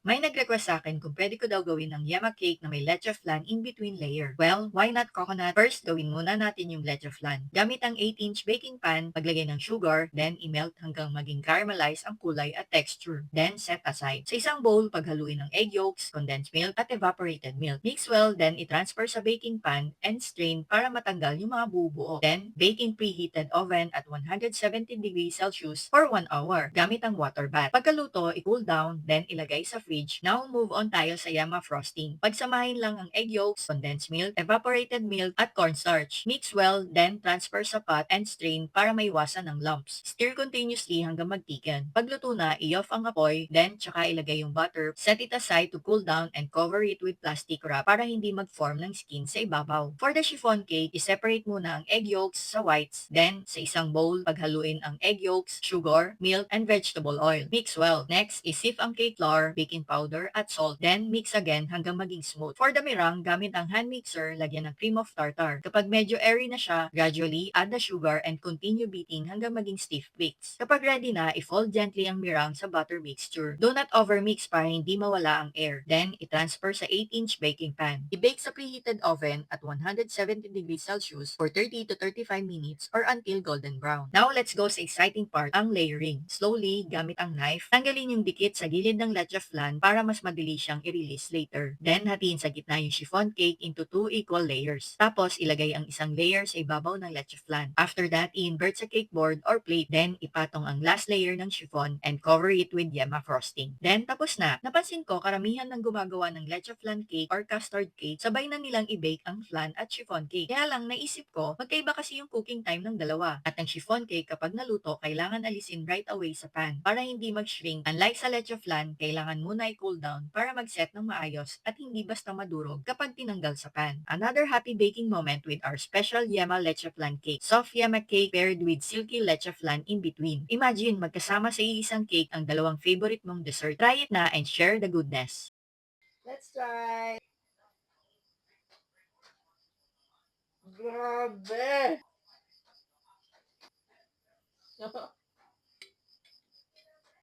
May nag-request sa akin kung pwede ko daw gawin ng yema cake na may leche flan in between layer. Well, why not coconut? First, gawin muna natin yung leche flan. Gamit ang 8-inch baking pan, paglagay ng sugar, then imelt hanggang maging caramelize ang kulay at texture. Then, set aside. Sa isang bowl, paghaluin ng egg yolks, condensed milk, at evaporated milk. Mix well, then i-transfer sa baking pan and strain para matanggal yung mga bubuo. Then, bake in preheated oven at 170 degrees Celsius for 1 hour gamit ang water bath. Pagkaluto, i-cool down, then ilagay sa fridge. Now, move on tayo sa yama frosting. Pagsamahin lang ang egg yolks, condensed milk, evaporated milk, at cornstarch. Mix well, then transfer sa pot and strain para maiwasan ng lumps. Stir continuously hanggang magtiken. Pagluto na, i-off ang apoy, then tsaka ilagay yung butter. Set it aside to cool down and cover it with plastic wrap para hindi mag-form ng skin sa ibabaw. For the chiffon cake, i-separate muna ang egg yolks sa whites. Then, sa isang bowl, paghaluin ang egg yolks, sugar, milk, and vegetable oil. Mix well. Next, isip ang cake flour, baking powder, at salt. Then, mix again hanggang maging smooth. For the meringue, gamit ang hand mixer, lagyan ng cream of tartar. Kapag medyo airy na siya, gradually add the sugar and continue beating hanggang maging stiff flakes. Kapag ready na, i-fold gently ang meringue sa butter mixture. Do not overmix para hindi mawala ang air. Then, i-transfer sa 8-inch baking pan. I-bake sa preheated oven at 170 degrees Celsius for 30 to 35 minutes or until golden brown. Now, let's go sa exciting part, ang layering. Slowly, gamit ang knife, tanggalin yung dikit sa gilid ng leche flan para mas madali siyang i-release later. Then, hatiin sa gitna yung chiffon cake into 2 equal layers. Tapos, ilagay ang isang layer sa ibabaw ng leche flan. After that, i-invert sa cake board or plate. Then, ipatong ang last layer ng chiffon and cover it with yema frosting. Then, tapos na. Napansin ko, karamihan ng gumagawa ng leche flan cake or custard cake, sabay na nilang i-bake ang flan at chiffon cake. Kaya lang, naisip ko, magkaiba kasi yung cooking time ng dalawa. At ang chiffon cake, kapag naluto, kailangan alisin right away sa pan para hindi mag-shrink. Unlike sa leche flan, kailangan muna i-cool down para mag-set ng maayos at hindi basta madurog kapag tinanggal sa pan. Another happy baking moment with our special yema leche flan cake. Soft yema cake paired with silky leche flan in between. Imagine, magkasama sa iisang cake ang dalawang favorite mong dessert. Try it na and share the goodness. Let's try. Grabe!